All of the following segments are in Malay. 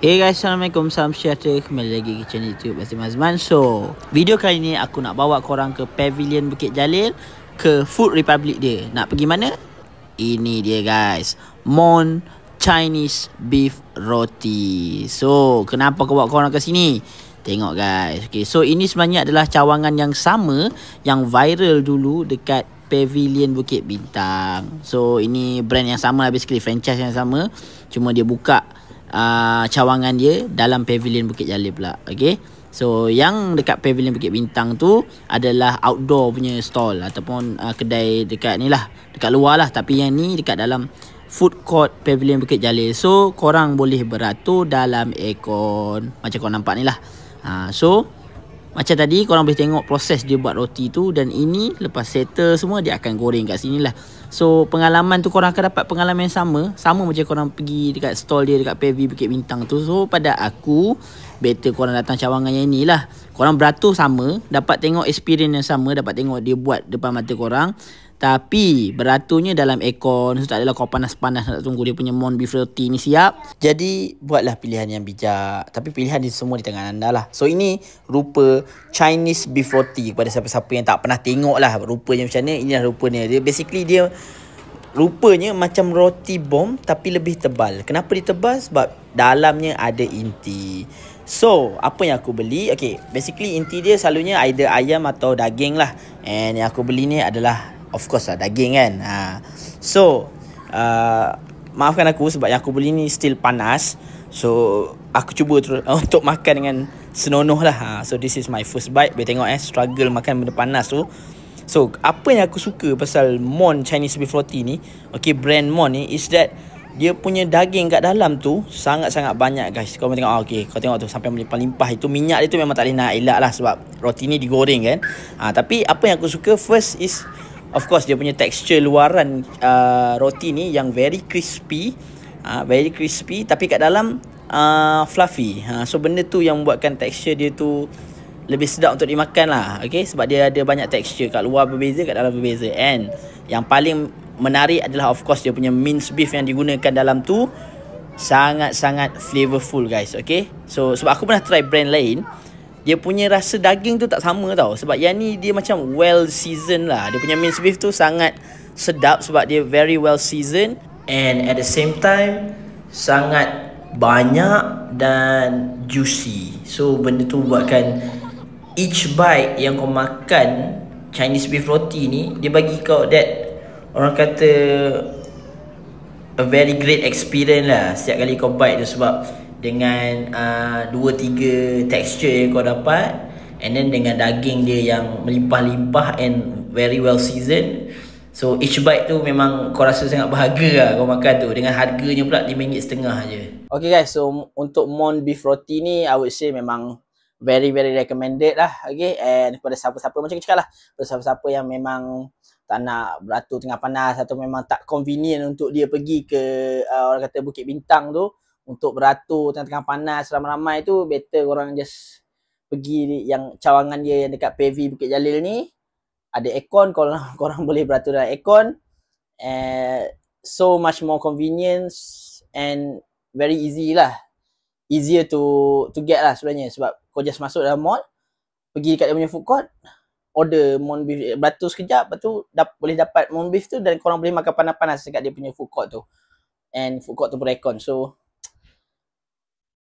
Hey guys, Assalamualaikum, salam sejahtera. Kembali lagi ke channel YouTube Basir Mazman. So, video kali ni aku nak bawa korang ke Pavilion Bukit Jalil, ke Food Republic dia. Nak pergi mana? Ini dia guys, Mon Chinese Beef Roti. So, kenapa aku bawa korang ke sini? Tengok guys. Okay, so ini sebenarnya adalah cawangan yang sama yang viral dulu dekat Pavilion Bukit Bintang. So, ini brand yang sama lah, basically franchise yang sama. Cuma dia buka cawangan dia dalam Pavilion Bukit Jalil pula. Okay, so yang dekat Pavilion Bukit Bintang tu adalah outdoor punya stall ataupun kedai dekat ni lah, dekat luar lah. Tapi yang ni dekat dalam food court Pavilion Bukit Jalil. So korang boleh beratur dalam aircon macam korang nampak ni lah. So macam tadi korang boleh tengok proses dia buat roti tu. Dan ini lepas settle semua, dia akan goreng kat sini lah. So pengalaman tu korang akan dapat pengalaman yang sama macam korang pergi dekat stall dia dekat PV Bukit Bintang tu. So pada aku, better korang datang cawangan yang ni lah. Korang beratur sama, dapat tengok experience yang sama, dapat tengok dia buat depan mata korang. Tapi beraturnya dalam aircon, so tak adalah kau panas-panas nak tunggu dia punya Mon Beef Roti ni siap. Jadi buatlah pilihan yang bijak. Tapi pilihan ni semua di tangan anda lah. So ini rupa Chinese Beef Roti. Kepada siapa-siapa yang tak pernah tengok lah rupanya macam mana, inilah rupanya. Dia basically dia rupanya macam roti bom tapi lebih tebal. Kenapa dia tebal? Sebab dalamnya ada inti. So, apa yang aku beli? Okay, basically inti dia selalunya either ayam atau daging lah. And yang aku beli ni adalah of course lah daging kan. So, maafkan aku sebab yang aku beli ni still panas. So, aku cuba untuk makan dengan senonoh lah. So, this is my first bite. Boleh tengok struggle makan benda panas tu. So, apa yang aku suka pasal Mon Chinese Beef Roti ni, okay, brand Mon ni, is that dia punya daging kat dalam tu sangat-sangat banyak guys. Kau tengok, okay, kau tengok tu sampai melimpah-limpah. Itu minyak dia tu memang tak boleh nak elak lah sebab roti ni digoreng kan. Tapi apa yang aku suka first is, of course, dia punya texture luaran roti ni yang very crispy. Very crispy tapi kat dalam fluffy. So benda tu yang buatkan texture dia tu lebih sedap untuk dimakan lah. Okay, sebab dia ada banyak texture. Kat luar berbeza, kat dalam berbeza. And yang paling menarik adalah of course dia punya minced beef yang digunakan dalam tu sangat-sangat flavorful guys. Okay, so sebab aku pernah try brand lain, dia punya rasa daging tu tak sama tau. Sebab yang ni dia macam well seasoned lah. Dia punya minced beef tu sangat sedap sebab dia very well seasoned. And at the same time sangat banyak dan juicy. So benda tu buatkan each bite yang kau makan Chinese beef roti ni, dia bagi kau that, orang kata, a very great experience lah setiap kali kau bite tu. Sebab dengan 2-3 texture yang kau dapat, and then dengan daging dia yang melimpah-limpah and very well seasoned. So each bite tu memang kau rasa sangat bahagia lah kau makan tu. Dengan harganya pula RM5.50 je. Okay guys, so untuk Mon Beef Roti ni, I would say memang very recommended lah. Okay, and kepada siapa-siapa, macam aku cakap lah, kepada siapa-siapa yang memang tak nak beratur tengah panas atau memang tak convenient untuk dia pergi ke orang kata Bukit Bintang tu untuk beratur tengah-tengah panas ramai-ramai tu, better korang just pergi yang cawangan dia yang dekat PV Bukit Jalil ni. Ada aircon, korang boleh beratur dalam aircon. So much more convenience and very easy lah. Easier to get lah sebenarnya. Sebab kau just masuk dalam mall, pergi dekat dia punya food court, order Mon Beef, beratur sekejap, lepas tu boleh dapat Mon Beef tu dan korang boleh makan panas-panas dekat dia punya food court tu. And food court tu beraircon. So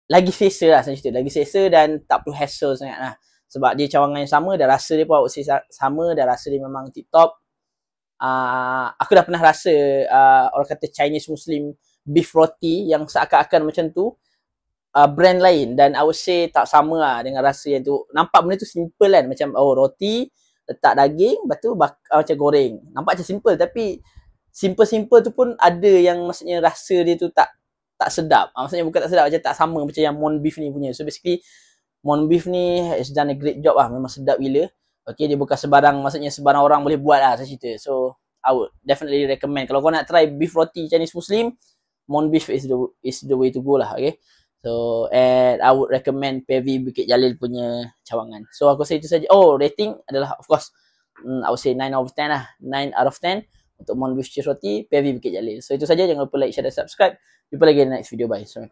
lagi selesa lah saya cerita, lagi selesa dan tak perlu hassle sangat lah. Sebab dia cawangan yang sama, dan rasa dia pun sama, dan rasa dia memang tip top. Aku dah pernah rasa orang kata Chinese Muslim beef roti yang seakan-akan macam tu, brand lain, dan I would say tak sama lah dengan rasa yang tu. Nampak benda tu simple kan, macam roti, letak daging, lepas tu macam goreng. Nampak macam simple, tapi simple tu pun ada yang maksudnya rasa dia tu tak sedap. Maksudnya bukan tak sedap, macam tak sama macam yang Mon Beef ni punya. So basically Mon Beef ni has done a great job lah, memang sedap gila. Okay, dia bukan sebarang, maksudnya sebarang orang boleh buat lah saya cerita. So I would definitely recommend, kalau kau nak try beef roti Chinese Muslim, Mon Beef is the way to go lah. Okay, so and I would recommend PV Bukit Jalil punya cawangan. So aku rasa itu saja. Rating adalah of course I would say 9 out of 10 lah. 9 out of 10 untuk Mon Beef Cheese Roti PV Bukit Jalil. So itu saja, jangan lupa like, share dan subscribe. Jumpa lagi di next video. Bye. Assalamualaikum.